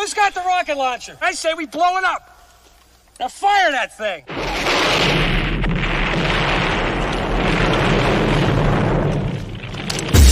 Who's got the rocket launcher? I say we blow it up. Now fire that thing.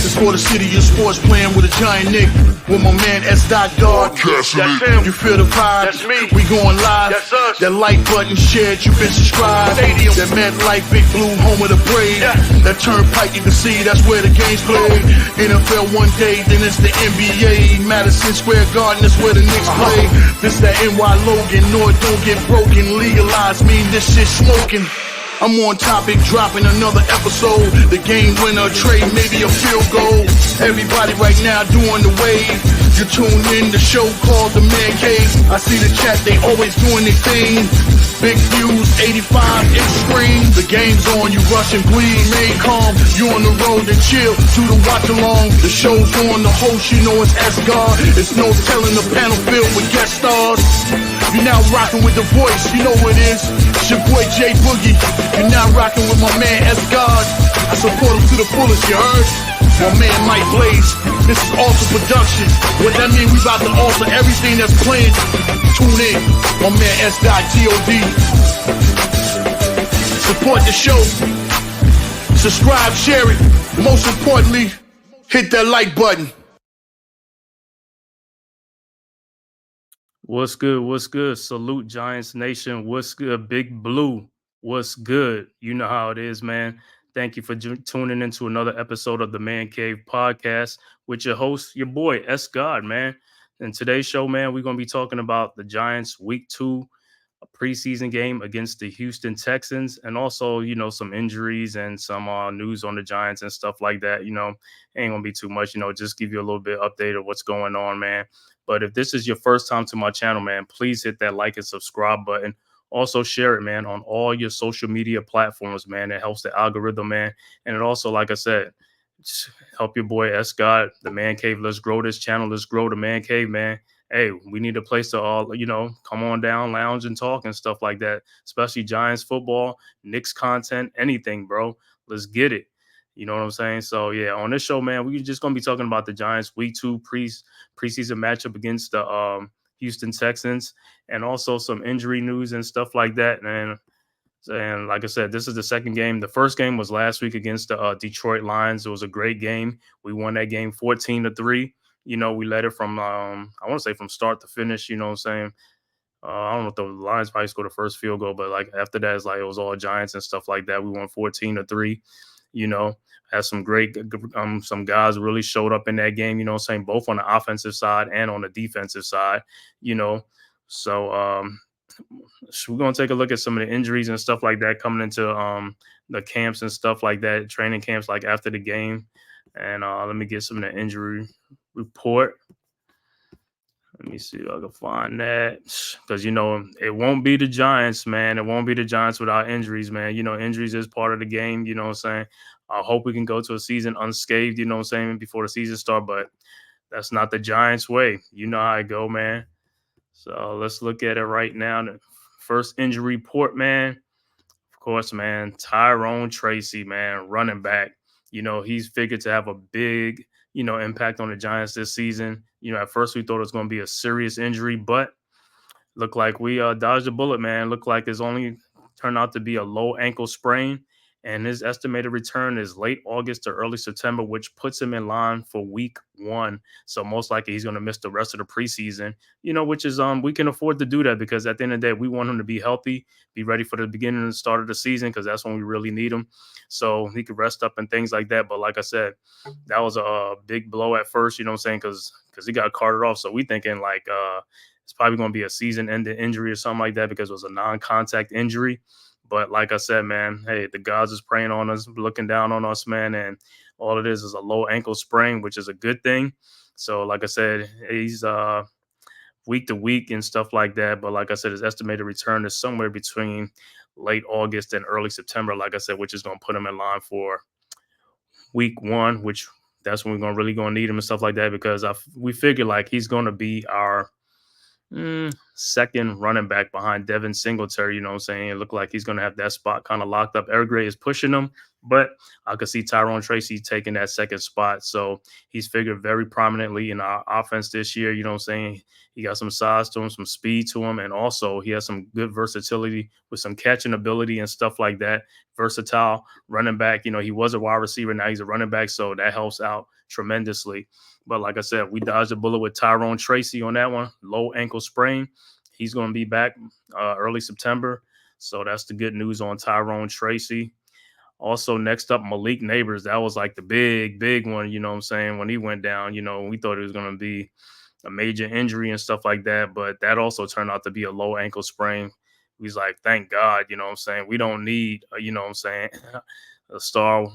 It's for the city of sports, playing with a giant Nick. With my man S. Dot Dog. That's him. You feel the vibe? That's me. We going live. That's us. That like button shared, you been subscribed. Stadium. That MetLife, Big Blue, home of the Braves. Yeah. That turnpike, you can see that's where the game's played. NFL one day, then it's the NBA. Madison Square Garden, that's where the Knicks play. This that NY Logan, North don't get broken. Legalized mean this shit smoking. I'm on topic, dropping another episode. The game winner, trade, maybe a field goal. Everybody right now doing the wave. You tune in, the show called The Man-Cave. I see the chat, they always doing their thing. Big views, 85-inch screen. The game's on, you rush and bleed. Remain calm, you on the road and chill. Do the watch along. The show's on, the host, you know it's S-God. It's no telling, the panel filled with guest stars. You're now rocking with the voice, you know what it is. It's your boy J Boogie. You're now rocking with my man S-God. I support him to the fullest, you heard? My man Mike Blaze. This is Alter Production. What that mean, we about to alter everything that's playing. Tune in. My man S.G.O.D. Support the show. Subscribe, share it. Most importantly, hit that like button. What's good? What's good? Salute Giants Nation. What's good? Big Blue. What's good? You know how it is, man. Thank you for tuning into another episode of the Man-Cave podcast with your host, your boy, S-God, man. In today's show, man, we're going to be talking about the Giants Week 2, a preseason game against the Houston Texans, and also, you know, some injuries and some news on the Giants and stuff like that. You know, ain't going to be too much, you know, just give you a little bit update of what's going on, man. But if this is your first time to my channel, man, please hit that like and subscribe button. Also share it, man, on all your social media platforms, man. It helps the algorithm, man. And it also, like I said, help your boy S-God, the Man-Cave. Let's grow this channel. Let's grow the Man-Cave, man. Hey, we need a place to all, you know, come on down, lounge and talk and stuff like that, especially Giants football, Knicks content, anything, bro. Let's get it. You know what I'm saying? So, yeah, on this show, man, we're just going to be talking about the Giants Week 2 preseason matchup against the Houston Texans, and also some injury news and stuff like that. And like I said, this is the second game. The first game was last week against the Detroit Lions. It was a great game. We won that game 14-3. You know, we led it from, I want to say from start to finish, you know what I'm saying? I don't know if the Lions probably scored the first field goal, but like after that, it's like it was all Giants and stuff like that. We won 14-3, you know. Had some great, some guys really showed up in that game, you know what I'm saying, both on the offensive side and on the defensive side, you know. So we're going to take a look at some of the injuries and stuff like that coming into the camps and stuff like that, training camps like after the game. And let me get some of the injury report. Let me see if I can find that, because, you know, it won't be the Giants, man. It won't be the Giants without injuries, man. You know, injuries is part of the game, you know what I'm saying? I hope we can go to a season unscathed, you know what I'm saying, before the season starts, but that's not the Giants' way. You know how I go, man. So let's look at it right now. The first injury report, man. Of course, man, Tyrone Tracy, man, running back. You know, he's figured to have a big, you know, impact on the Giants this season. You know, at first we thought it was going to be a serious injury, but looked like we dodged a bullet, man. Looked like it's only turned out to be a low ankle sprain. And his estimated return is late August to early September, which puts him in line for week 1. So most likely he's going to miss the rest of the preseason, you know, which is we can afford to do that, because at the end of the day, we want him to be healthy, be ready for the beginning and start of the season, because that's when we really need him. So he could rest up and things like that. But like I said, that was a big blow at first, you know what I'm saying, because he got carted off. So we thinking like it's probably going to be a season-ending injury or something like that, because it was a non-contact injury. But like I said, man, hey, the gods is praying on us, looking down on us, man. And all it is a low ankle sprain, which is a good thing. So like I said, he's week to week and stuff like that. But like I said, his estimated return is somewhere between late August and early September, like I said, which is going to put him in line for week 1, which that's when we're really going to need him and stuff like that, because we figure like he's going to be our second running back behind Devin Singletary. You know what I'm saying? It looked like he's going to have that spot kind of locked up. Eric Gray is pushing him, but I could see Tyrone Tracy taking that second spot. So he's figured very prominently in our offense this year. You know what I'm saying? He got some size to him, some speed to him, and also he has some good versatility with some catching ability and stuff like that. Versatile running back. You know, he was a wide receiver. Now he's a running back. So that helps out tremendously. But like I said, we dodged a bullet with Tyrone Tracy on that one. Low ankle sprain. He's going to be back early September. So that's the good news on Tyrone Tracy. Also, next up, Malik Neighbors. That was like the big one, you know what I'm saying? When he went down, you know, we thought it was going to be a major injury and stuff like that. But that also turned out to be a low ankle sprain. He's like, thank God, you know what I'm saying? We don't need, you know what I'm saying, a star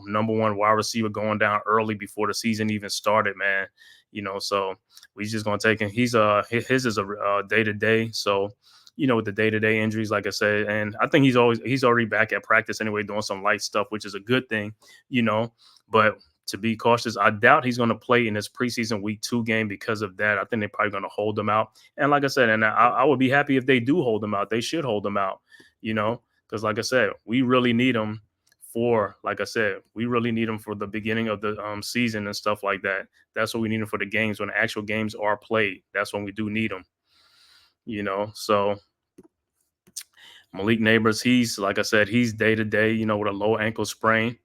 number one wide receiver going down early before the season even started, man. You know, so we just gonna take him. His is a day to day. So, you know, with the day to day injuries, like I said, and I think he's already back at practice anyway, doing some light stuff, which is a good thing, you know. But to be cautious, I doubt he's going to play in this preseason week 2 game because of that. I think they're probably going to hold him out. And like I said, and I would be happy if they do hold him out. They should hold him out, you know, because like I said, we really need him we really need him for the beginning of the season and stuff like that. That's what we need him for the games when the actual games are played. That's when we do need him, you know. So Malik Neighbors, he's like I said, he's day to day, you know, with a low ankle sprain.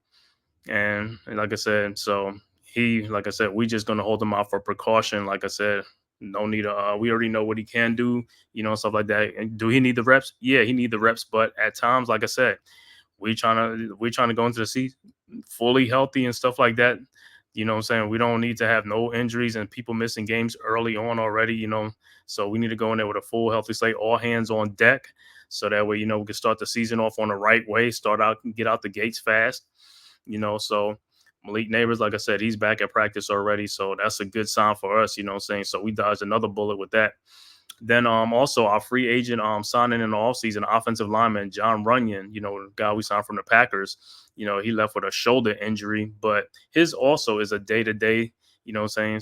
And like I said, so like I said, we just going to hold him out for precaution. Like I said, no need to, we already know what he can do, you know, stuff like that. And do he need the reps? Yeah, he need the reps. But at times, like I said, we're trying to go into the season fully healthy and stuff like that. You know what I'm saying? We don't need to have no injuries and people missing games early on already, you know. So we need to go in there with a full healthy slate, all hands on deck. So that way, you know, we can start the season off on the right way, get out the gates fast, you know. So Malik Neighbors, like I said, he's back at practice already. So that's a good sign for us, you know what I'm saying? So we dodged another bullet with that. Then also our free agent signing in the offseason, offensive lineman John Runyon, you know, the guy we signed from the Packers, you know, he left with a shoulder injury, but his also is a day-to-day, you know what I'm saying?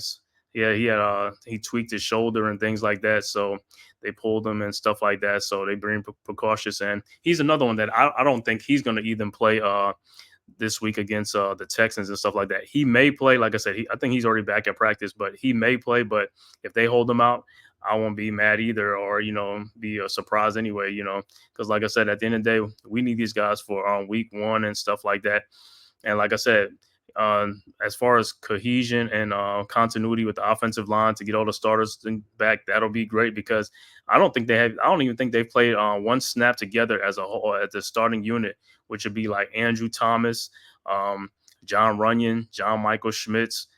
Yeah, he tweaked his shoulder and things like that. So they pulled him and stuff like that. So they bring precautious in. He's another one that I don't think he's going to even play this week against the Texans and stuff like that. He may play, like I said, I think he's already back at practice, but he may play. But if they hold him out, I won't be mad either, or, you know, be a surprise anyway, you know, because like I said, at the end of the day, we need these guys for week 1 and stuff like that. And like I said, as far as cohesion and continuity with the offensive line to get all the starters back, that'll be great because I don't even think they've played one snap together as a whole at the starting unit, which would be like Andrew Thomas, John Runyon, John Michael Schmitz,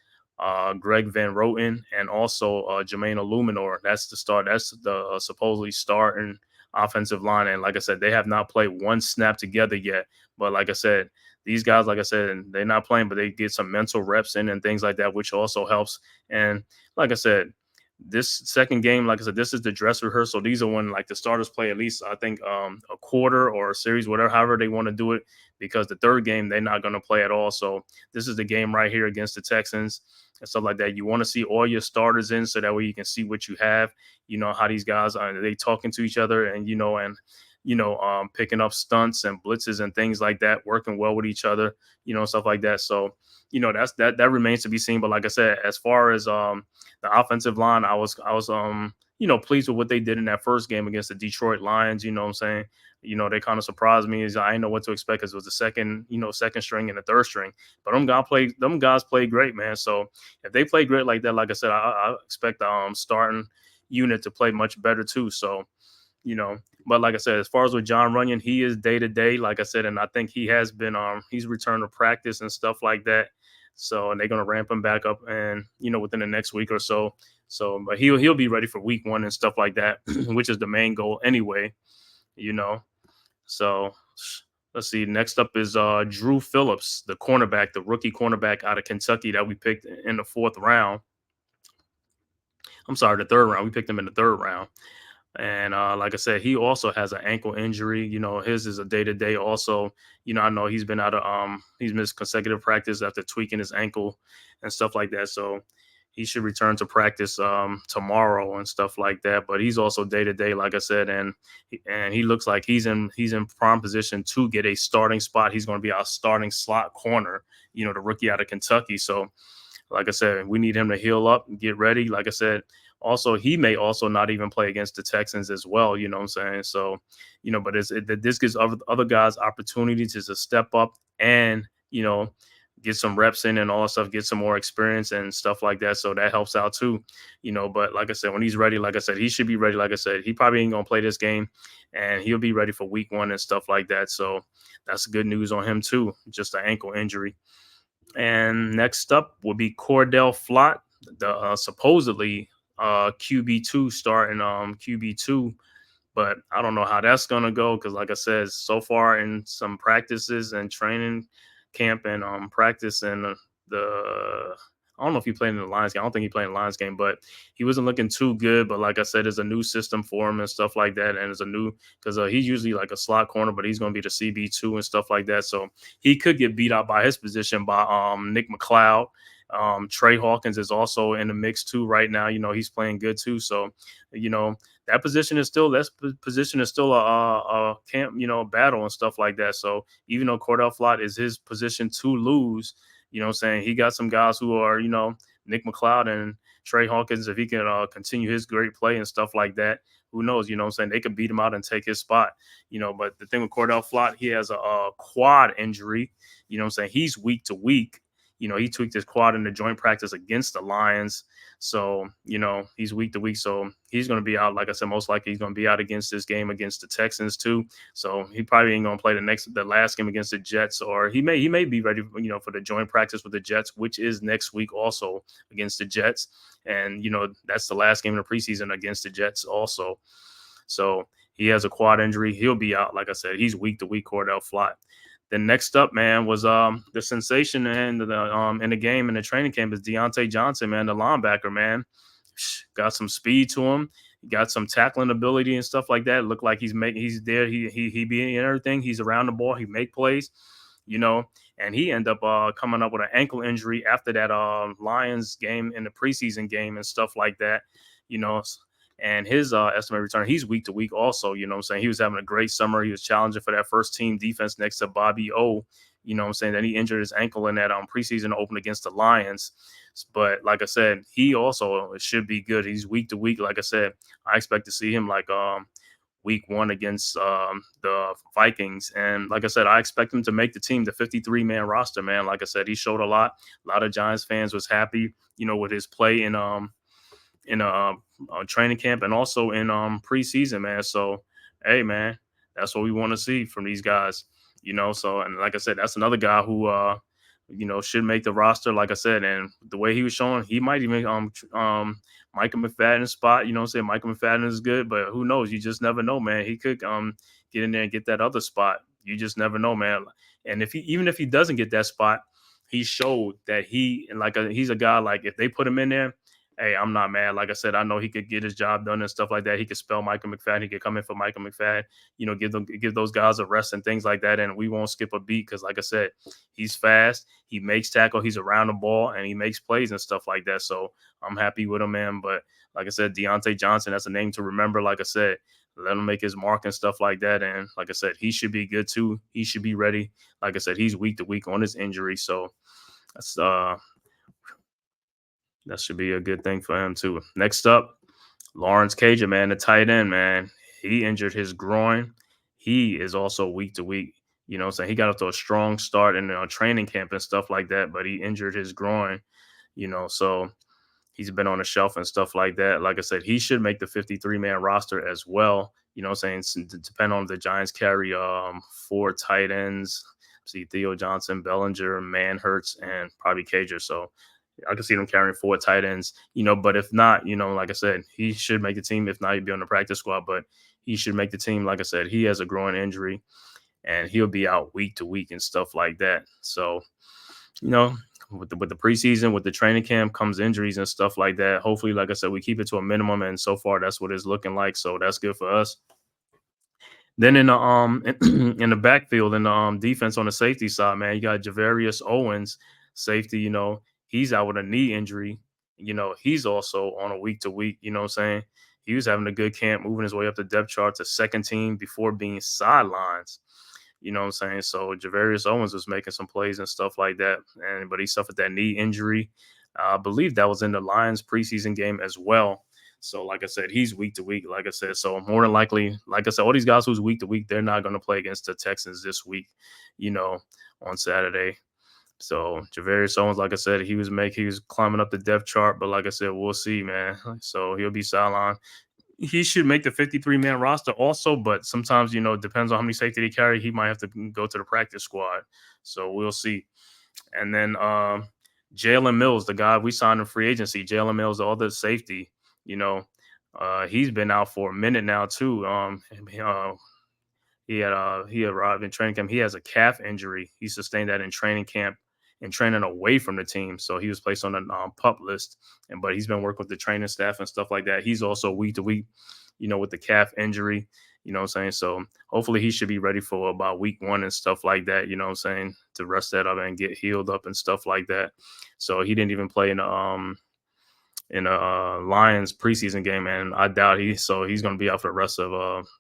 Greg Van Roten, and also Jermaine Illuminor. That's the supposedly starting offensive line. And like I said, they have not played one snap together yet. But like I said, these guys, like I said, they're not playing, but they get some mental reps in and things like that, which also helps. And like I said, this second game, like I said, this is the dress rehearsal. These are when like the starters play at least, I think, a quarter or a series, however they want to do it, because the third game they're not going to play at all. So this is the game right here against the Texans and stuff like that. You want to see all your starters in so that way you can see what you have, you know, how these guys are they talking to each other and, picking up stunts and blitzes and things like that, working well with each other, you know, stuff like that. So, you know, that remains to be seen. But like I said, as far as the offensive line, I was pleased with what they did in that first game against the Detroit Lions. You know what I'm saying? You know, they kind of surprised me as I didn't know what to expect because it was the second string and the third string. But them guys played great, man. So if they play great like that, like I said, I expect the starting unit to play much better too. So, you know, but like I said, as far as with John Runyon, he is day to day, like I said, and I think he has been he's returned to practice and stuff like that. So, and they're gonna ramp him back up, and within the next week or so. So, but he'll be ready for week 1 and stuff like that, which is the main goal anyway. So let's see. Next up is Drew Phillips, the cornerback, the rookie cornerback out of Kentucky that we picked in the 4th round. I'm sorry, the 3rd round. We picked him in the 3rd round. And like I said, he also has an ankle injury. His is a day-to-day also. I know he's been he's missed consecutive practice after tweaking his ankle and stuff like that. So he should return to practice tomorrow and stuff like that. But he's also day to day, like I said, and he looks like he's in prime position to get a starting spot. He's going to be our starting slot corner, the rookie out of Kentucky. So like I said, we need him to heal up and get ready. Like I said, also he may also not even play against the Texans as well. You know what I'm saying? So, but this gives other guys opportunities to step up and get some reps in and all that stuff, get some more experience and stuff like that. So that helps out too. But like I said, when he's ready, like I said, he should be ready. Like I said, he probably ain't gonna play this game, and he'll be ready for week 1 and stuff like that. So that's good news on him too. Just an ankle injury. And next up will be Cordell Flott, the supposedly QB2 starting QB2, but I don't know how that's gonna go because, like I said, so far in some practices and training camp and practice and the I don't know if he played in the Lions game. I don't think he played in the Lions game, but he wasn't looking too good. But like I said, it's a new system for him and stuff like that, and it's a new because he's usually like a slot corner, but he's going to be the CB2 and stuff like that. So he could get beat out by his position by Nick McLeod. Trey Hawkins is also in the mix too right now. He's playing good too. So that position is still a camp battle and stuff like that. So even though Cordell Flott is his position to lose, what I'm saying, he got some guys who are Nick McLeod and Trey Hawkins. If he can continue his great play and stuff like that, who knows? What I'm saying, they could beat him out and take his spot. But the thing with Cordell Flott, he has a quad injury. What I'm saying, he's week to week. He tweaked his quad in the joint practice against the Lions. So, he's week to week. So he's going to be out. Like I said, most likely he's going to be out against this game against the Texans too. So he probably ain't going to play the last game against the Jets, or he may be ready, for the joint practice with the Jets, which is next week also against the Jets. And, that's the last game of the preseason against the Jets also. So he has a quad injury. He'll be out. Like I said, he's week to week, Cordell Flott. Then next up, man, was the sensation and in the game in the training camp is Deontay Johnson, man, the linebacker, man. Got some speed to him, got some tackling ability and stuff like that. Looked like he's there. He be in everything. He's around the ball. He make plays, and he ended up coming up with an ankle injury after that Lions game in the preseason game and stuff like that, And his estimated return, he's week to week also, what I'm saying? He was having a great summer. He was challenging for that first team defense next to Bobby O, what I'm saying? Then he injured his ankle in that preseason open against the Lions. But like I said, he also should be good. He's week to week. Like I said, I expect to see him like week 1 against the Vikings. And like I said, I expect him to make the team, the 53-man roster, man. Like I said, he showed a lot. A lot of Giants fans was happy, with his play in training camp and also in preseason, man. So, hey, man, that's what we want to see from these guys, So, and like I said, that's another guy who, should make the roster, like I said. And the way he was showing, he might even Micah McFadden's spot. Saying Micah McFadden is good, but who knows? You just never know, man. He could get in there and get that other spot. You just never know, man. And even if he doesn't get that spot, he showed that he's a guy like if they put him in there. Hey, I'm not mad. Like I said, I know he could get his job done and stuff like that. He could spell Micah McFadden. He could come in for Micah McFadden, give those guys a rest and things like that. And we won't skip a beat because, like I said, he's fast. He makes tackle. He's around the ball and he makes plays and stuff like that. So I'm happy with him, man. But like I said, Deontay Johnson, that's a name to remember. Like I said, let him make his mark and stuff like that. And like I said, he should be good too. He should be ready. Like I said, he's week to week on his injury. So that's that should be a good thing for him too. Next up, Lawrence Cager, man, the tight end, man. He injured his groin. He is also week to week. So he got off to a strong start in training camp and stuff like that, but he injured his groin, so he's been on the shelf and stuff like that. Like I said, he should make the 53-man roster as well. Depending on the Giants carry 4 tight ends. See Theo Johnson, Bellinger, Manhurts, and probably Cager. So I can see them carrying 4 tight ends, but if not, like I said, he should make the team. If not, he'd be on the practice squad, but he should make the team. Like I said, he has a groin injury and he'll be out week to week and stuff like that. So, with the preseason, with the training camp comes injuries and stuff like that. Hopefully, like I said, we keep it to a minimum. And so far, that's what it's looking like. So that's good for us. Then in the in the backfield, in the defense on the safety side, man, you got Javarius Owens, safety, he's out with a knee injury, he's also on a week to week, you know what I'm saying? He was having a good camp, moving his way up the depth chart to second team before being sidelines. You know what I'm saying? So Javarius Owens was making some plays and stuff like that. But he suffered that knee injury. I believe that was in the Lions preseason game as well. So, like I said, he's week to week. Like I said, so more than likely, like I said, all these guys who's week to week, they're not going to play against the Texans this week, on Saturday. So Javarius Owens, like I said, he was climbing up the depth chart, but like I said, we'll see, man. So he'll be sidelined. He should make the 53-man roster also, but sometimes, it depends on how many safety they carry. He might have to go to the practice squad. So we'll see. And then Jalen Mills, the guy we signed in free agency, Jalen Mills, the other safety, he's been out for a minute now too. He arrived in training camp. He has a calf injury. He sustained that in training camp and training away from the team. So he was placed on the PUP list. But he's been working with the training staff and stuff like that. He's also week to week, with the calf injury. You know what I'm saying? So hopefully he should be ready for about week 1 and stuff like that, you know what I'm saying, to rest that up and get healed up and stuff like that. So he didn't even play in the Lions preseason game, and I doubt he's going to be out for the rest of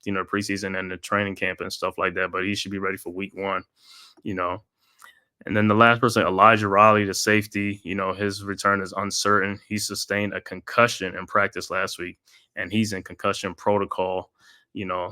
the preseason and the training camp and stuff like that. But he should be ready for week 1, And then the last person, Elijah Riley, the safety, his return is uncertain. He sustained a concussion in practice last week, and he's in concussion protocol.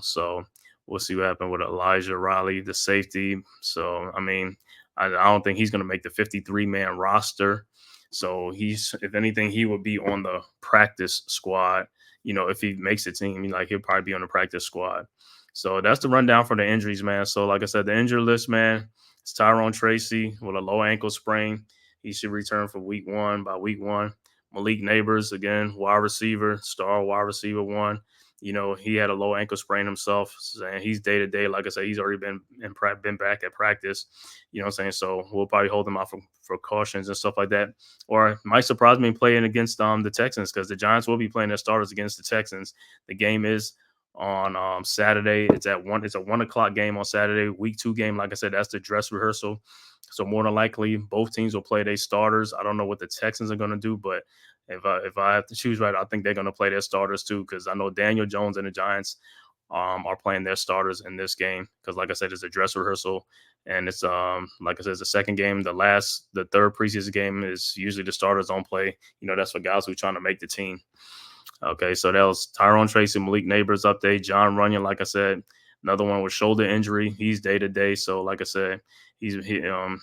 So we'll see what happens with Elijah Riley, the safety. So I don't think he's going to make the 53-man roster. So if anything, he would be on the practice squad. If he makes the team, he'll probably be on the practice squad. So that's the rundown for the injuries, man. So like I said, the injury list, man, it's Tyrone Tracy with a low ankle sprain. He should return for week 1 by week 1. Malik Neighbors, again, wide receiver, star wide receiver 1. He had a low ankle sprain himself, and he's day to day. Like I said, he's already been back at practice. You know what I'm saying? So we'll probably hold him out for cautions and stuff like that. Or it might surprise me playing against the Texans, because the Giants will be playing their starters against the Texans. The game is on Saturday. It's a 1 o'clock game on Saturday. Week 2 game, like I said, that's the dress rehearsal. So more than likely, both teams will play their starters. I don't know what the Texans are going to do, but if I have to choose right, I think they're going to play their starters too, because I know Daniel Jones and the Giants are playing their starters in this game, because like I said, it's a dress rehearsal, and it's like I said, it's the second game. The third preseason game is usually the starters don't play. That's for guys who are trying to make the team. Okay, so that was Tyrone Tracy, Malik Neighbors update. John Runyon, like I said, another one with shoulder injury. He's day to day, so like I said, he'll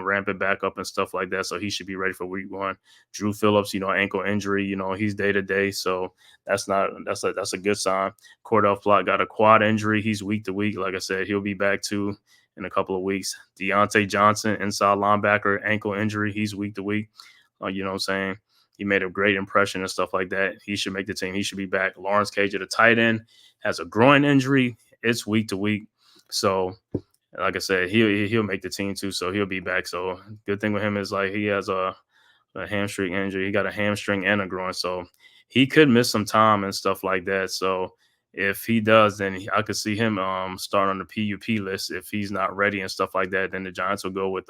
ramp it back up and stuff like that. So he should be ready for week 1. Drew Phillips, ankle injury. He's day to day, so that's a good sign. Cordell Flott got a quad injury. He's week to week. Like I said, he'll be back too in a couple of weeks. Deontay Johnson, inside linebacker, ankle injury. He's week to week. You know what I'm saying? He made a great impression and stuff like that. He should make the team. He should be back. Lawrence Cage at the tight end has a groin injury. It's week to week. So, like I said, he'll make the team too. So he'll be back. So good thing with him is he has a hamstring injury. He got a hamstring and a groin. So he could miss some time and stuff like that. So if he does, then I could see him start on the PUP list. If he's not ready and stuff like that, then the Giants will go with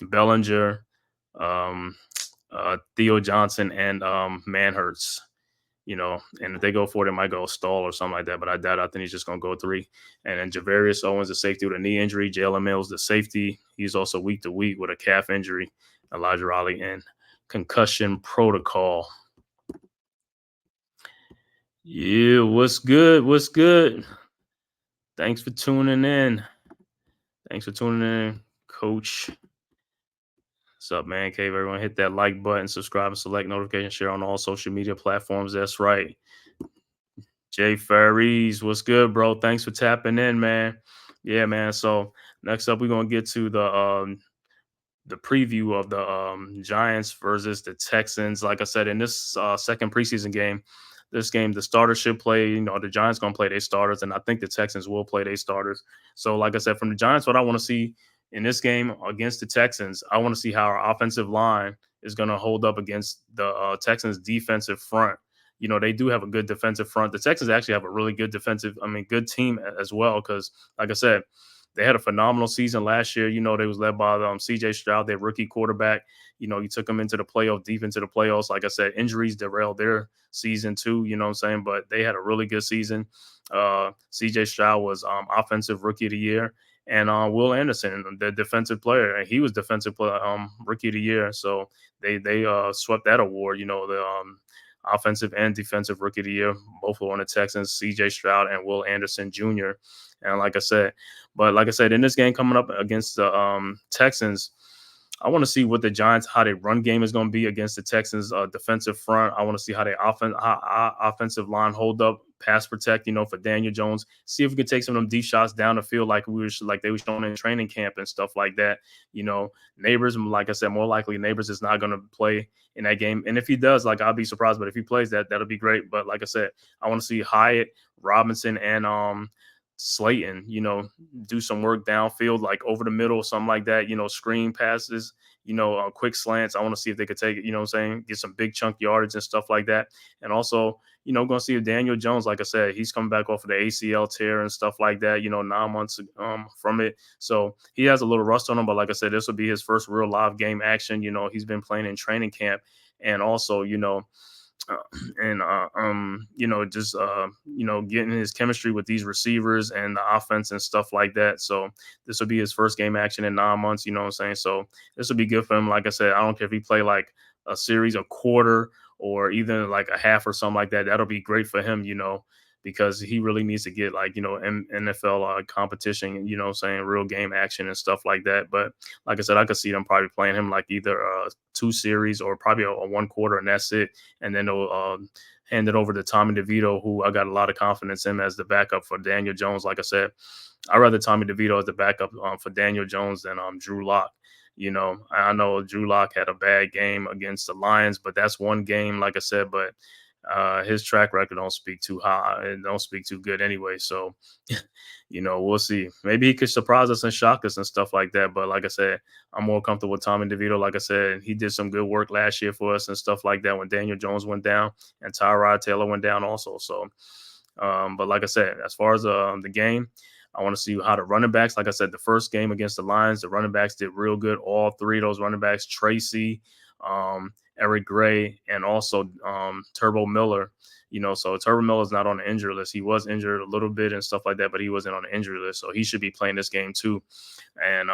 Bellinger, Theo Johnson, and Manhurts, and if they go for it, it might go Stall or something like that, but I doubt. I think he's just going to go 3. And then Javarius Owens, the safety with a knee injury. Jalen Mills, the safety. He's also week to week with a calf injury. Elijah Riley in concussion protocol. Yeah, what's good? What's good? Thanks for tuning in. Coach. What's up, Man-Cave? Everyone hit that like button, subscribe, and select notification, share on all social media platforms. That's right. Jay Ferries, what's good, bro? Thanks for tapping in, man. Yeah, man. So next up, we're going to get to the preview of the Giants versus the Texans. Like I said, in this second preseason game, the starters should play. The Giants going to play their starters, and I think the Texans will play their starters. So like I said, from the Giants, what I want to see in this game against the Texans, I want to see how our offensive line is going to hold up against the Texans' defensive front. They do have a good defensive front. The Texans actually have a really good good team as well, because, like I said, they had a phenomenal season last year. They was led by CJ Stroud, their rookie quarterback. He took them into the playoff, deep into the playoffs. Like I said, injuries derailed their season too, you know what I'm saying? But they had a really good season. CJ Stroud was offensive rookie of the year. And Will Anderson, the defensive player, and he was defensive player, rookie of the year. So they swept that award. The offensive and defensive rookie of the year, both were on the Texans, CJ Stroud and Will Anderson Jr. And like I said, in this game coming up against the Texans, I want to see what the Giants, how their run game is going to be against the Texans defensive front. I want to see how their offensive line hold up, pass protect, for Daniel Jones. See if we can take some of them deep shots down the field like they were showing in training camp and stuff like that. Neighbors, like I said, more likely Neighbors is not going to play in that game. And if he does, I'll be surprised. But if he plays that'll be great. But like I said, I want to see Hyatt, Robinson, and Slayton, do some work downfield, like over the middle, something like that, screen passes, quick slants. I want to see if they could take it, what I'm saying, get some big chunk yardage and stuff like that. And also, going to see if Daniel Jones, like I said, he's coming back off of the ACL tear and stuff like that, 9 months from it. So he has a little rust on him, but like I said, this will be his first real live game action. He's been playing in training camp, and also, getting his chemistry with these receivers and the offense and stuff like that. So this will be his first game action in 9 months, what I'm saying? So this will be good for him. Like I said, I don't care if he play like a series, a quarter, or even like a half or something like that. That'll be great for him, because he really needs to get NFL competition, what I'm saying, real game action and stuff like that. But like I said, I could see them probably playing him like either 2 series or probably a 1 quarter, and that's it. And then they'll hand it over to Tommy DeVito, who I got a lot of confidence in as the backup for Daniel Jones. Like I said, I'd rather Tommy DeVito as the backup for Daniel Jones than Drew Lock. I know Drew Lock had a bad game against the Lions, but that's one game, like I said, but his track record don't speak too high and don't speak too good anyway. So, we'll see. Maybe he could surprise us and shock us and stuff like that. But like I said, I'm more comfortable with Tommy DeVito. Like I said, he did some good work last year for us and stuff like that when Daniel Jones went down and Tyrod Taylor went down also. So, but like I said, as far as the game, I want to see how the running backs, like I said, the first game against the Lions, the running backs did real good. All 3 of those running backs, Tracy, Eric Gray, and also Turbo Miller. So Turbo Miller's not on the injury list. He was injured a little bit and stuff like that, but he wasn't on the injury list. So he should be playing this game too. And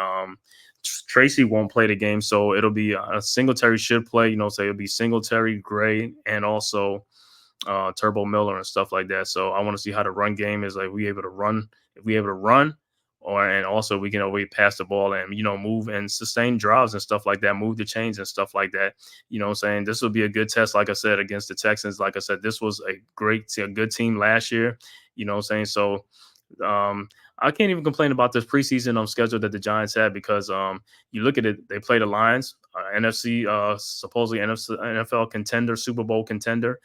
Tracy won't play the game. So it'll be Singletary should play, so it'll be Singletary, Gray, and also Turbo Miller and stuff like that. So I want to see how the run game is. Like, if we able to run, and also we can always pass the ball and move and sustain drives and stuff like that, move the chains and stuff like that. What I'm saying? This will be a good test, like I said, against the Texans. Like I said, this was a good team last year. What I'm saying? So I can't even complain about this preseason schedule that the Giants had, because you look at it, they play the Lions, NFC supposedly NFL contender, Super Bowl contender.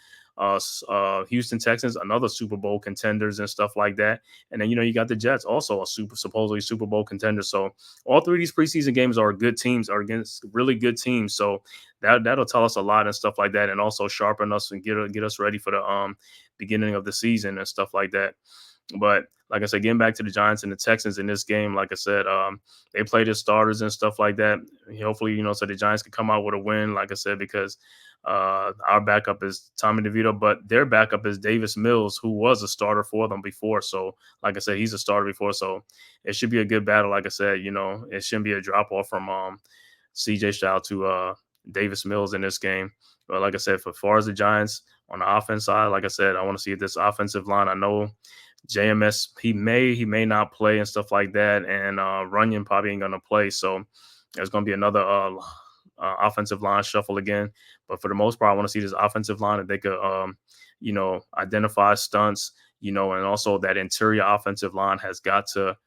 Houston Texans, another Super Bowl contenders and stuff like that. And then, you got the Jets, also a supposedly Super Bowl contender. So all 3 of these preseason games are good teams, are against really good teams. So that'll tell us a lot and stuff like that, and also sharpen us and get us ready for the beginning of the season and stuff like that. But like I said, getting back to the Giants and the Texans in this game, like I said, they played as starters and stuff like that. Hopefully, so the Giants can come out with a win, like I said, because our backup is Tommy DeVito, but their backup is Davis Mills, who was a starter for them before. So, like I said, he's a starter before. So it should be a good battle. Like I said, it shouldn't be a drop off from CJ Stroud to Davis Mills in this game. But like I said, for far as the Giants on the offense side, like I said, I want to see this offensive line. I know JMS, he may not play and stuff like that, and Runyon probably ain't gonna play. So there's gonna be another offensive line shuffle again. But for the most part, I want to see this offensive line that they could, identify stunts, and also that interior offensive line has got to,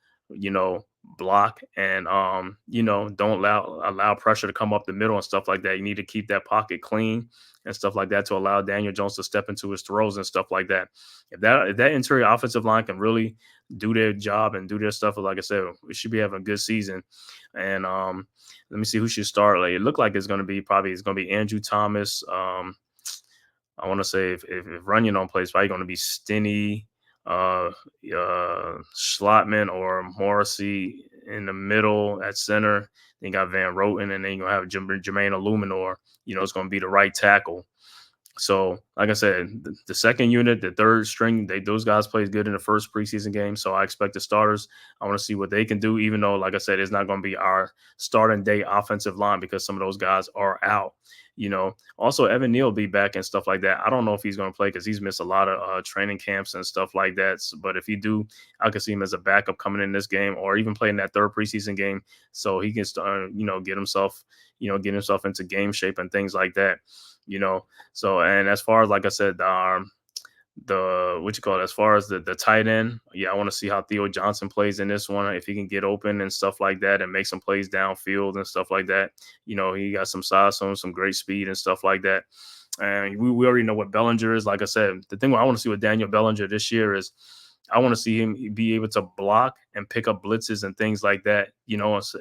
block and, don't allow pressure to come up the middle and stuff like that. You need to keep that pocket clean and stuff like that to allow Daniel Jones to step into his throws and stuff like that. If that interior offensive line can really do their job and do their stuff, like I said, we should be having a good season. And let me see who should start. Like, it looked like it's going to be Andrew Thomas. I want to say if Runyon don't play, it's probably going to be Stinney. Schlotman or Morrissey in the middle at center. Then you got Van Roten, and then you're gonna have Jermaine Illuminor. It's gonna be the right tackle. So, like I said, the second unit, the third string, those guys played good in the first preseason game. So I expect the starters. I want to see what they can do, even though, like I said, it's not going to be our starting day offensive line because some of those guys are out. Also Evan Neal will be back and stuff like that. I don't know if he's going to play because he's missed a lot of training camps and stuff like that. But if he do, I could see him as a backup coming in this game or even playing that third preseason game, so he can start, get himself into game shape and things like that. So, and as far as, like I said, as far as the tight end, I want to see how Theo Johnson plays in this one, if he can get open and stuff like that and make some plays downfield and stuff like that. He got some size, some great speed and stuff like that. And we already know what Bellinger is. Like I said, the thing I want to see with Daniel Bellinger this year is I want to see him be able to block and pick up blitzes and things like that,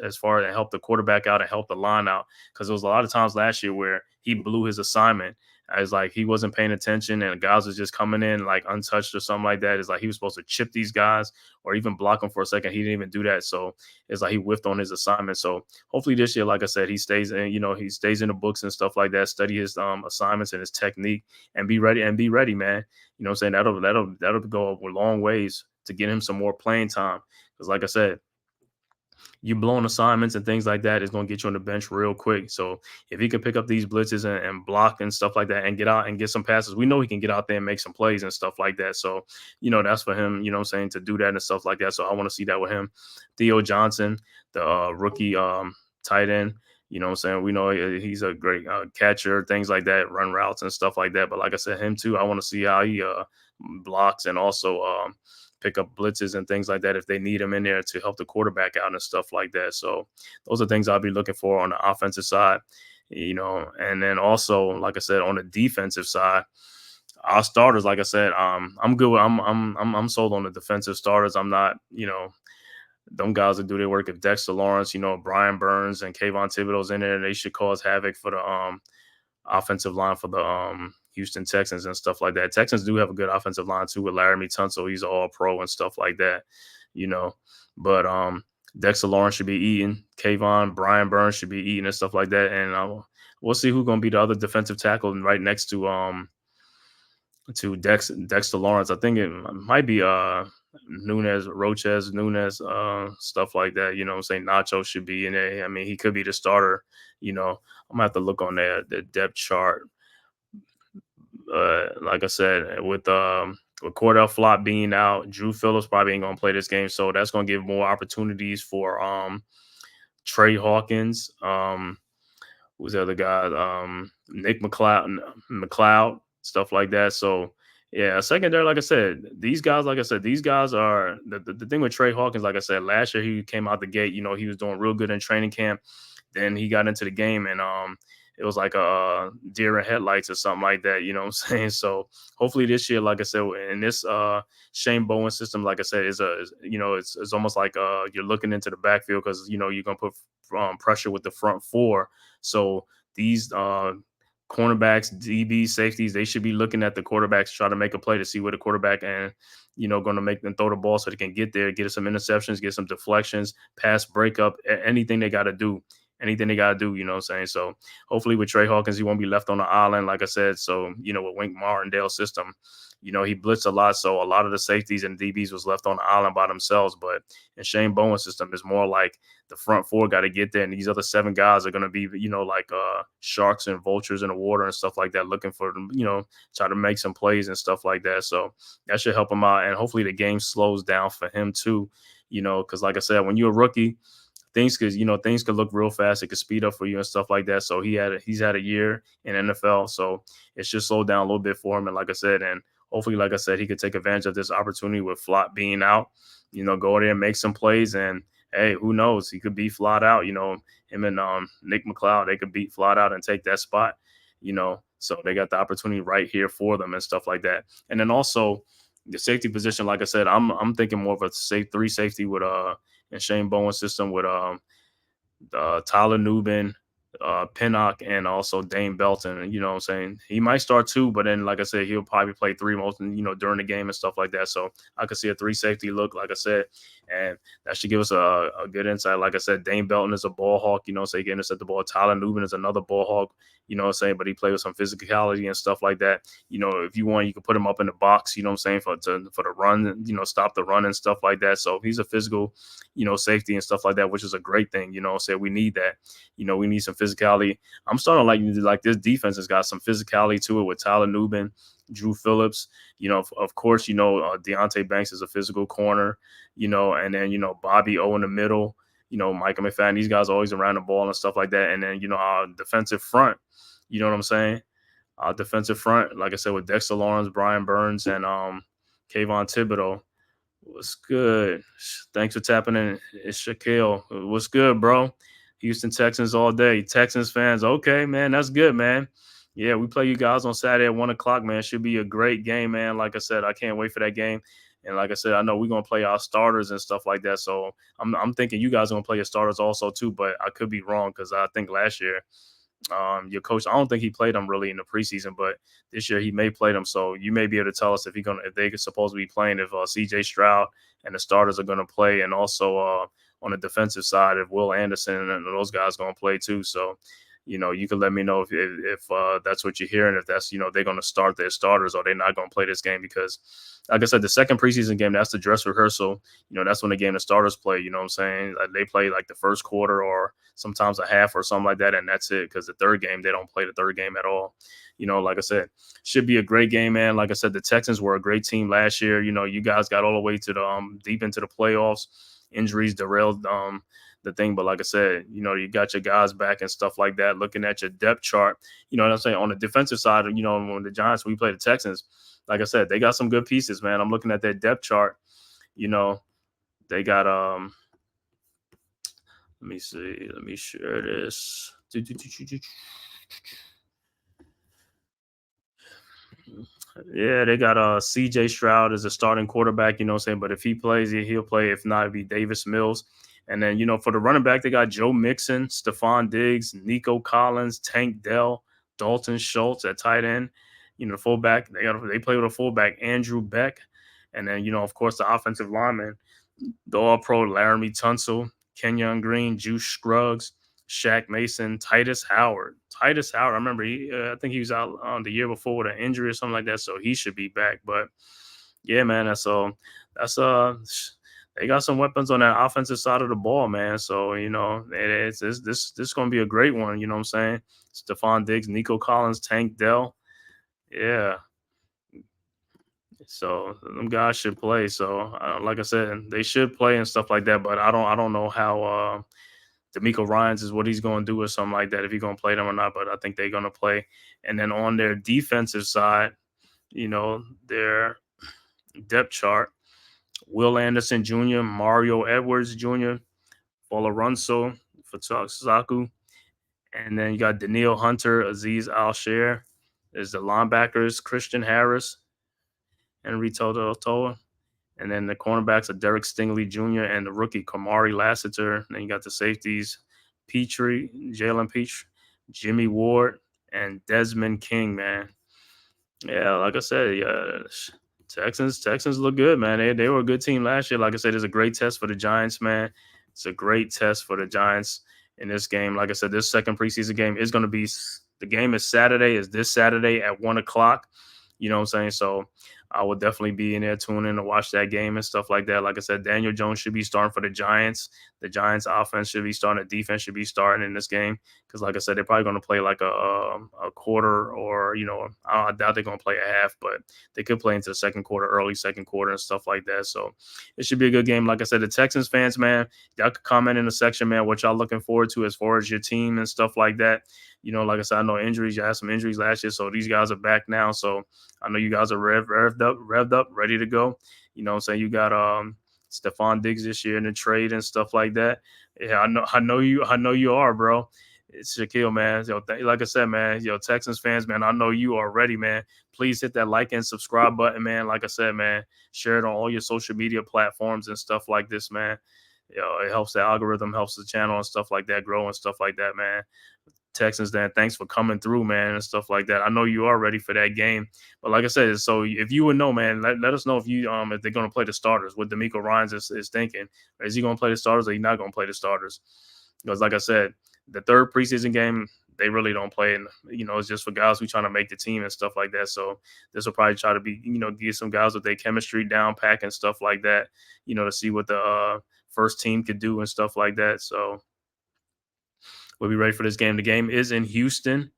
as far as help the quarterback out and help the line out. Because there was a lot of times last year where he blew his assignment. As like he wasn't paying attention and guys was just coming in like untouched or something like that. It's like he was supposed to chip these guys or even block them for a second. He didn't even do that. So it's like he whiffed on his assignment. So hopefully this year, like I said, he stays in, he stays in the books and stuff like that, study his assignments and his technique and be ready, man. I'm saying that'll go a long ways to get him some more playing time. Because like I said, you blowing assignments and things like that is going to get you on the bench real quick. So if he can pick up these blitzes and block and stuff like that and get out and get some passes, we know he can get out there and make some plays and stuff like that. So, that's for him, to do that and stuff like that. So I want to see that with him. Theo Johnson, the rookie tight end, we know he's a great catcher, things like that, run routes and stuff like that. But like I said, him too, I want to see how he blocks and also pick up blitzes and things like that if they need him in there to help the quarterback out and stuff like that. So those are things I'll be looking for on the offensive side, and then also, like I said, on the defensive side, our starters, like I said, I'm good. I'm sold on the defensive starters. I'm not, them guys that do their work. If Dexter Lawrence, Brian Burns and Kayvon Thibodeau's in there, they should cause havoc for the offensive line for the Houston Texans and stuff like that. Texans do have a good offensive line too with Laramie Tunsil. He's all pro and stuff like that, But Dexter Lawrence should be eating. Brian Burns should be eating and stuff like that. And we'll see who's going to be the other defensive tackle right next to Dexter Lawrence. I think it might be Roches Nunez, stuff like that. Nacho should be in there. I mean, he could be the starter. I'm gonna have to look on the depth chart. Like I said, with Cordell Flott being out, Drew Phillips probably ain't gonna play this game, so that's gonna give more opportunities for Trey Hawkins. Who's the other guy? Nick McLeod, stuff like that. So yeah, secondary, like I said, these guys are the thing with Trey Hawkins. Like I said, last year he came out the gate. He was doing real good in training camp. Then he got into the game and it was like a deer in headlights or something like that, what I'm saying? So hopefully this year, like I said, in this Shane Bowen system, like I said, it's almost like you're looking into the backfield because, you're going to put pressure with the front four. So these cornerbacks, DB, safeties, they should be looking at the quarterbacks, try to make a play to see where the quarterback and, going to make them throw the ball so they can get there, get some interceptions, get some deflections, pass breakup, anything they got to do. Anything they got to do, what I'm saying? So hopefully with Trey Hawkins, he won't be left on the island, like I said. So, with Wink Martindale's system, he blitzed a lot. So a lot of the safeties and DBs was left on the island by themselves. But in Shane Bowen's system, is more like the front four got to get there. And these other 7 guys are going to be, like sharks and vultures in the water and stuff like that, looking for them, try to make some plays and stuff like that. So that should help him out. And hopefully the game slows down for him too, because like I said, when you're a rookie, things could look real fast. It could speed up for you and stuff like that. So he's had a year in NFL, so it should slow down a little bit for him. And like I said, and hopefully, like I said, he could take advantage of this opportunity with Flott being out. Go there and make some plays. And hey, who knows? He could beat Flott out. Him and Nick McLeod, they could beat Flott out and take that spot. So they got the opportunity right here for them and stuff like that. And then also the safety position, like I said, I'm thinking more of a 3 safety with in Shane Bowen's system with Tyler Nubin, Pinnock and also Dane Belton. You know what I'm saying? He might start two, but then, like I said, he'll probably play three most, during the game and stuff like that. So I could see a three safety look, like I said, and that should give us a good insight. Like I said, Dane Belton is a ball hawk, so he can intercept the ball. Tyler Nubin is another ball hawk, you know what I'm saying, but he plays with some physicality and stuff like that. If you want, you can put him up in the box, you know what I'm saying, for the run, stop the run and stuff like that. So he's a physical, safety and stuff like that, which is a great thing, so we need that. We need some physicality. I'm starting to like this defense has got some physicality to it with Tyler Nubin, Drew Phillips. Of course, Deontay Banks is a physical corner, and then, Bobby O in the middle, Micah McFadden. These guys are always around the ball and stuff like that. And then, our defensive front, you know what I'm saying? Our defensive front, like I said, with Dexter Lawrence, Brian Burns, and Kayvon Thibodeau. What's good? Thanks for tapping in. It's Shaquille. What's good, bro? Houston Texans all day. Texans fans, okay, man, that's good, man. Yeah, we play you guys on Saturday at 1:00, man. Should be a great game, man. Like I said, I can't wait for that game. And like I said, I know we're gonna play our starters and stuff like that. So I'm thinking you guys are gonna play your starters also too, but I could be wrong because I think last year your coach, I don't think he played them really in the preseason, but this year he may play them. So you may be able to tell us if they could supposed to be playing, if CJ Stroud and the starters are going to play, and also on the defensive side, if Will Anderson and those guys going to play too. So you can let me know if that's what you're hearing, if that's, they're going to start their starters or they're not going to play this game, because like I said, the second preseason game, that's the dress rehearsal. That's when the game the starters play, you know what I'm saying? Like they play like the first quarter or sometimes a half or something like that, and that's it, because the third game, they don't play the third game at all. Like I said, should be a great game, man. Like I said, the Texans were a great team last year. You guys got all the way to the deep into the playoffs. Injuries derailed the thing, but like I said, you got your guys back and stuff like that. Looking at your depth chart, you know what I'm saying, on the defensive side, when the Giants, we play the Texans, like I said, they got some good pieces, man. I'm looking at their depth chart. They got let me see, let me share this. Yeah, they got CJ Stroud as a starting quarterback, you know what I'm saying? But if he plays, he'll play. If not, it'll be Davis Mills. And then, for the running back, they got Joe Mixon, Stephon Diggs, Nico Collins, Tank Dell, Dalton Schultz at tight end. Fullback, they play with a fullback, Andrew Beck. And then, of course, the offensive lineman, the All-Pro Laramie Tunsil, Kenyon Green, Juice Scruggs, Shaq Mason, Titus Howard. Titus Howard, I remember I think he was out on the year before with an injury or something like that, so he should be back. But yeah, man, that's they got some weapons on that offensive side of the ball, man. So this going to be a great one. You know what I'm saying? Stephon Diggs, Nico Collins, Tank Dell. Yeah. So them guys should play. So like I said, they should play and stuff like that. But I don't know how D'Amico Ryans is what he's going to do or something like that, if he's going to play them or not. But I think they're going to play. And then on their defensive side, their depth chart, Will Anderson Jr., Mario Edwards Jr., Olorunso Fatasaku, and then you got Daniil Hunter, Aziz Al-Sher. There's the linebackers, Christian Harris, Henry Toa. And then the cornerbacks are Derek Stingley Jr. and the rookie Kamari Lassiter. Then you got the safeties, Petrie, Jalen Petrie, Jimmy Ward, and Desmond King, man. Yeah, like I said, yeah, Texans look good, man. They were a good team last year. Like I said, it's a great test for the Giants, man. It's a great test for the Giants in this game. Like I said, this second preseason game is going to be, the game is this Saturday at 1:00. You know what I'm saying? So I will definitely be in there tuning in to watch that game and stuff like that. Like I said, Daniel Jones should be starting for the Giants. The Giants offense should be starting. The defense should be starting in this game, because like I said, they're probably going to play like a quarter, or I doubt they're going to play a half, but they could play into the second quarter, early second quarter and stuff like that. So it should be a good game. Like I said, the Texans fans, man, y'all could comment in the section, man, what y'all looking forward to as far as your team and stuff like that. Like I said, I know injuries. You had some injuries last year, so these guys are back now. So I know you guys are revved up, ready to go. You know what I'm saying? You got Stephon Diggs this year in the trade and stuff like that. Yeah, I know you are, bro. It's Shaquille, man. Like I said, man, Texans fans, man, I know you are ready, man. Please hit that like and subscribe button, man. Like I said, man, share it on all your social media platforms and stuff like this, man. It helps the algorithm, helps the channel and stuff like that grow and stuff like that, man. Texans. Then thanks for coming through, man, and stuff like that. I know you are ready for that game, but like I said, so if you would know, man, let us know if they're going to play the starters. What D'Amico Ryans is thinking. Is he going to play the starters or he not going to play the starters? Because like I said, the third preseason game, they really don't play. And, it's just for guys who trying to make the team and stuff like that. So this will probably try to be, get some guys with their chemistry down pack and stuff like that, to see what the first team could do and stuff like that. So we'll be ready for this game. The game is in Houston.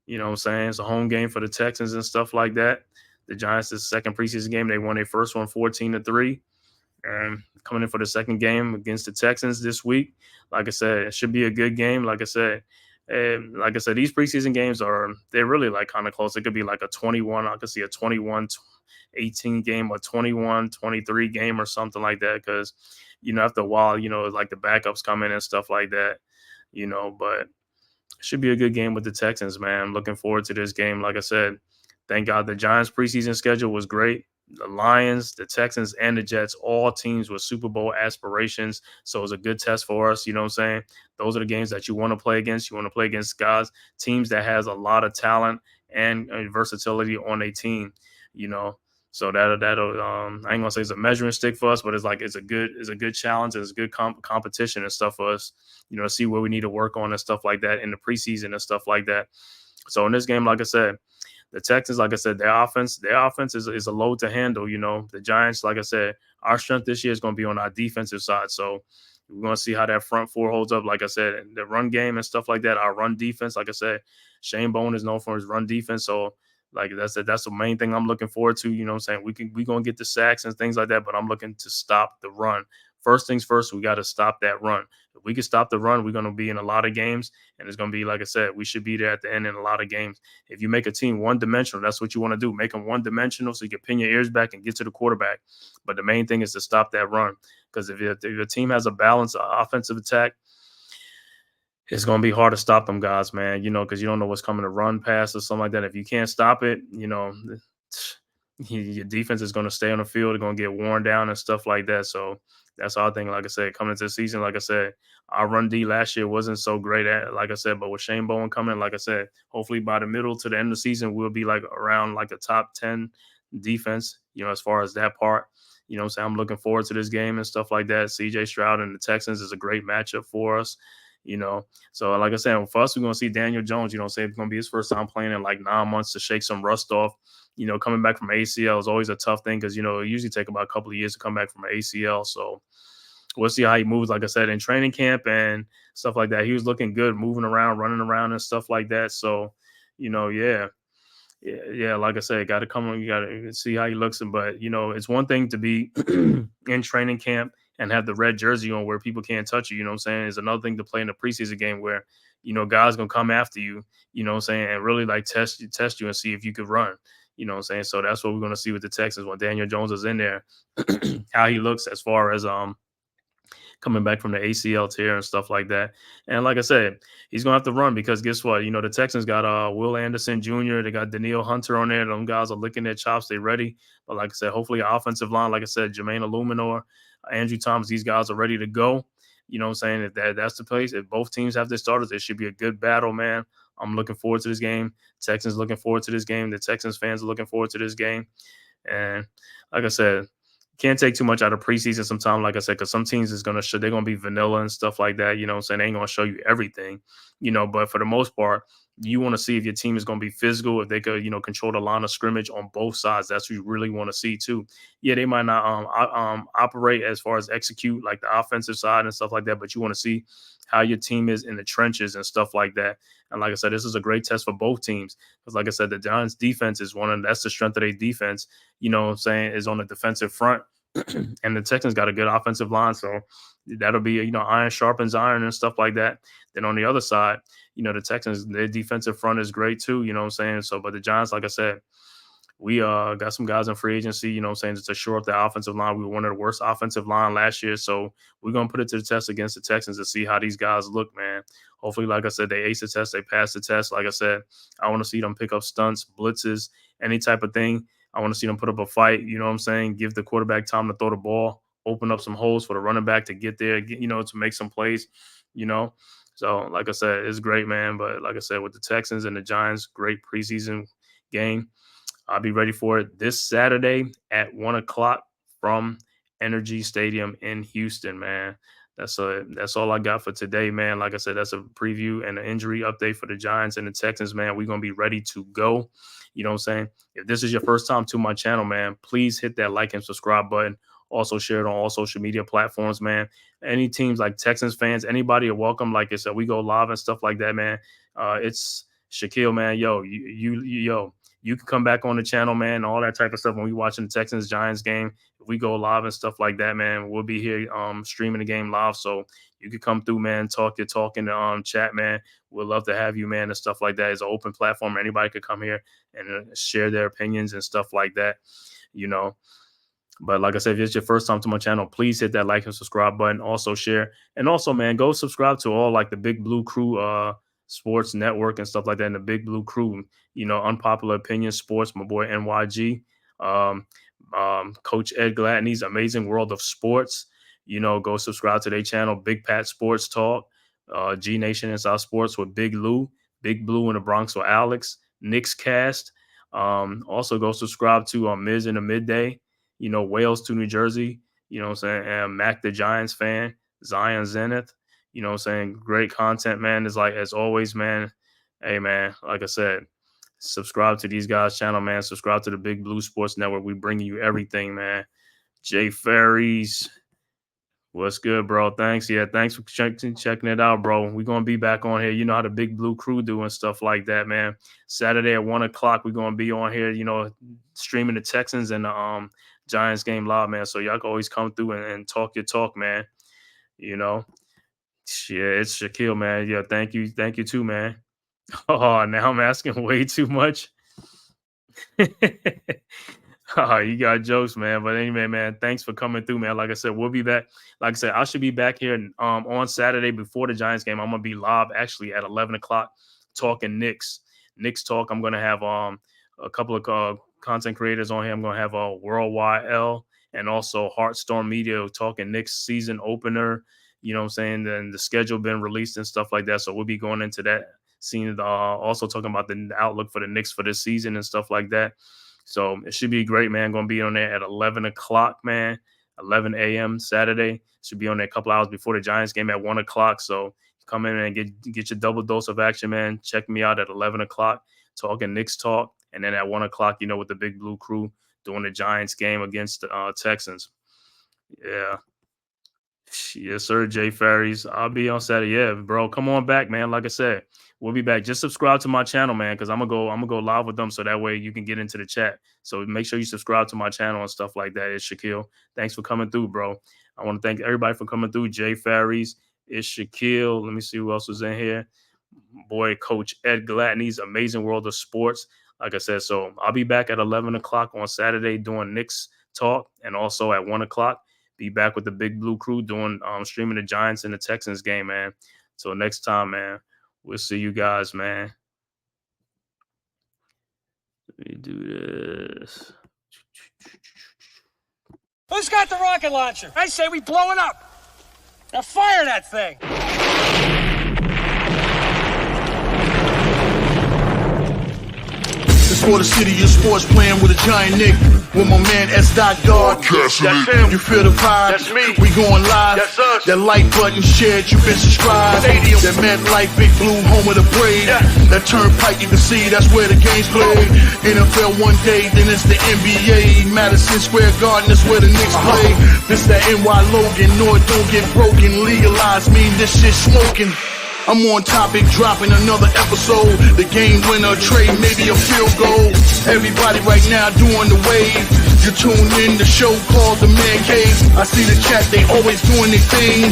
You know what I'm saying? It's a home game for the Texans and stuff like that. The Giants' second preseason game, they won their first one 14-3. And coming in for the second game against the Texans this week. Like I said, it should be a good game. Like I said, these preseason games they're really like kind of close. It could be like a 21. I could see a 21-18 game or 21-23 game or something like that. Because, after a while, like the backups come in and stuff like that, but should be a good game with the Texans, man. I'm looking forward to this game. Like I said, thank God the Giants preseason schedule was great. The Lions, the Texans, and the Jets, all teams with Super Bowl aspirations. So it was a good test for us. You know what I'm saying? Those are the games that you want to play against. You want to play against guys, teams that has a lot of talent and versatility on a team, So that'll I ain't gonna say it's a measuring stick for us, but it's a good challenge. It's a good competition and stuff for us, to see where we need to work on and stuff like that in the preseason and stuff like that. So in this game, like I said, the Texans, like I said, their offense is a load to handle. The Giants, like I said, our strength this year is going to be on our defensive side. So we're going to see how that front four holds up. Like I said, the run game and stuff like that. Our run defense, like I said, Shane Bowen is known for his run defense. So like that's the main thing I'm looking forward to. You know what I'm saying? We're going to get the sacks and things like that, but I'm looking to stop the run. First things first, we got to stop that run. If we can stop the run, we're going to be in a lot of games. And it's going to be, like I said, we should be there at the end in a lot of games. If you make a team one-dimensional, that's what you want to do. Make them one-dimensional so you can pin your ears back and get to the quarterback. But the main thing is to stop that run. Because if your team has a balanced offensive attack, it's going to be hard to stop them guys, man, because you don't know what's coming to run past or something like that. If you can't stop it, your defense is going to stay on the field. They're going to get worn down and stuff like that. So that's our thing. Like I said, coming into the season, like I said, our run D last year wasn't so great like I said, but with Shane Bowen coming, like I said, hopefully by the middle to the end of the season, we'll be like around like a top 10 defense, as far as that part. You know what I'm saying? I'm looking forward to this game and stuff like that. CJ Stroud and the Texans is a great matchup for us. So like I said, for us, we're going to see Daniel Jones, say it's going to be his first time playing in like 9 months to shake some rust off. Coming back from ACL is always a tough thing because, it usually take about a couple of years to come back from ACL. So we'll see how he moves, like I said, in training camp and stuff like that. He was looking good, moving around, running around and stuff like that. So, yeah, like I said, got to come on. You got to see how he looks. But, it's one thing to be in training camp and have the red jersey on where people can't touch you, what I'm saying? It's another thing to play in a preseason game where, guys going to come after you, what I'm saying, and really like test you and see if you could run, what I'm saying? So that's what we're going to see with the Texans when Daniel Jones is in there, how he looks as far as coming back from the ACL tear and stuff like that. And like I said, he's going to have to run because guess what? The Texans got Will Anderson Jr., they got Daniil Hunter on there. Them guys are licking their chops. They ready. But like I said, hopefully our offensive line, like I said, Jermaine Illuminor, Andrew Thomas, these guys are ready to go. You know what I'm saying? If that's the place, if both teams have their starters, it should be a good battle, man. I'm looking forward to this game. Texans looking forward to this game. The Texans fans are looking forward to this game. And like I said, can't take too much out of preseason sometime, like I said, because some teams they're gonna be vanilla and stuff like that. You know what I'm saying? They ain't gonna show you everything, but for the most part, you want to see if your team is gonna be physical, if they could, control the line of scrimmage on both sides. That's what you really want to see too. Yeah, they might not operate as far as execute like the offensive side and stuff like that, but you want to see how your team is in the trenches and stuff like that. And like I said, this is a great test for both teams. Because like I said, the Giants defense is that's the strength of their defense, what I'm saying, is on the defensive front. And the Texans got a good offensive line. So that'll be, iron sharpens iron and stuff like that. Then on the other side, the Texans, their defensive front is great too, what I'm saying? So, but the Giants, like I said, we got some guys in free agency, what I'm saying, just to shore up the offensive line. We were one of the worst offensive line last year. So we're going to put it to the test against the Texans to see how these guys look, man. Hopefully, like I said, they ace the test, they pass the test. Like I said, I want to see them pick up stunts, blitzes, any type of thing. I want to see them put up a fight, what I'm saying, give the quarterback time to throw the ball, open up some holes for the running back to get there, to make some plays, So, like I said, it's great, man. But like I said, with the Texans and the Giants, great preseason game. I'll be ready for it this Saturday at 1:00 from Energy Stadium in Houston, man. That's all I got for today, man. Like I said, that's a preview and an injury update for the Giants and the Texans, man. We're gonna be ready to go. You know what I'm saying? If this is your first time to my channel, man, please hit that like and subscribe button. Also share it on all social media platforms, man. Any teams like Texans fans, anybody are welcome. Like I said, we go live and stuff like that, man. It's Shaquille, man. Yo, you can come back on the channel, man, all that type of stuff when we watching the Texans Giants game. If we go live and stuff like that, man, we'll be here streaming the game live. So you can come through, man, talk your talk in the chat, man. We'd love to have you, man, and stuff like that. It's an open platform. Anybody could come here and share their opinions and stuff like that, you know. But like I said, if it's your first time to my channel, please hit that like and subscribe button. Also share. And also, man, go subscribe to all like the Big Blue Crew Sports Network and stuff like that. And the Big Blue Crew, you know, Unpopular Opinion Sports, my boy NYG. Coach Ed Gladney's Amazing World of Sports. You know, go subscribe to their channel, Big Pat Sports Talk, G Nation and South Sports with Big Lou, Big Blue in the Bronx with Alex, Knicks Cast. Also go subscribe to Miz in the Midday. You know, Wales to New Jersey, you know what I'm saying? And Mac the Giants fan, Zion Zenith, you know what I'm saying? Great content, man. It's like, as always, man. Hey, man, like I said, subscribe to these guys' channel, man. Subscribe to the Big Blue Sports Network. We bringing you everything, man. Jay Ferries. What's good, bro? Thanks. Yeah, thanks for checking it out, bro. We're going to be back on here. You know how the Big Blue Crew do and stuff like that, man. Saturday at 1:00, we're going to be on here, you know, streaming the Texans and the Giants game live, man. So y'all can always come through and talk your talk, man. You know. Yeah, it's Shaquille, man. Yeah, thank you. Thank you too, man. Oh, now I'm asking way too much. Oh, you got jokes, man. But anyway, man, thanks for coming through, man. Like I said, we'll be back. Like I said, I should be back here on Saturday before the Giants game. I'm gonna be live actually at 11:00 talking Knicks talk. I'm gonna have a couple of content creators on here. I'm gonna have Worldwide L and also Heartstorm Media talking Knicks season opener. You know what I'm saying? Then the schedule been released and stuff like that. So we'll be going into that scene. Also talking about the outlook for the Knicks for this season and stuff like that. So it should be great, man. Going to be on there at 11:00, man. 11 a.m. Saturday. Should be on there a couple hours before the Giants game at 1:00. So come in and get your double dose of action, man. Check me out at 11:00, talking Knicks talk. And then at 1:00, you know, with the Big Blue Crew doing the Giants game against the Texans. Yeah. Yes, sir, Jay Ferries. I'll be on Saturday. Yeah, bro. Come on back, man. Like I said, we'll be back. Just subscribe to my channel, man, because I'm gonna go live with them so that way you can get into the chat. So make sure you subscribe to my channel and stuff like that. It's Shaquille. Thanks for coming through, bro. I want to thank everybody for coming through. Jay Ferries, it's Shaquille. Let me see who else was in here. Boy, Coach Ed Gladney's Amazing World of Sports. Like I said, so I'll be back at 11:00 on Saturday doing Knicks talk, and also at 1:00. Be back with the Big Blue Crew doing streaming the Giants and the Texans game, man. So next time, man, we'll see you guys, man. Let me do this. Who's got the rocket launcher? I say we blow it up. Now fire that thing. It's for the city of sports, playing with a giant Nick. With my man S. Dot Dog. That's him. You feel the vibe? That's me. We going live. That's us. That like button shared, you been subscribed. Stadium. That MetLife, Big Blue, home of the Braves. Yeah. That turnpike, you can see that's where the game's played. NFL one day, then it's the NBA. Madison Square Garden, that's where the Knicks play. This that NY Logan, North don't get broken. Legalized mean this shit smoking. I'm on topic, dropping another episode. The game winner, trade, maybe a field goal. Everybody right now doing the wave. You tune in, the show called TheMan-Cave. I see the chat, they always doing their thing.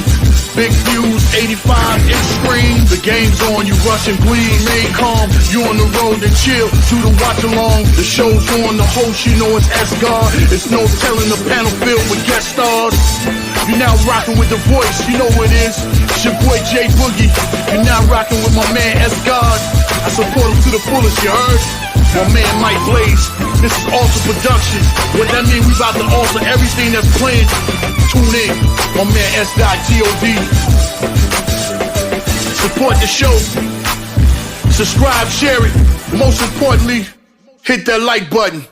Big views, 85-inch screen. The game's on, you rush and bleed. Remain calm, you on the road and chill. Do the watch along, the show's on. The host, you know it's S-God. It's no telling, the panel filled with guest stars. You're now rocking with the voice, you know what it is. It's your boy J Boogie. You're now rocking with my man S-God. I support him to the fullest, you heard? My man Mike Blaze. This is Alter Production. What that mean, we about to alter everything that's playing. Tune in. My man S.G.O.D. Support the show. Subscribe, share it. Most importantly, hit that like button.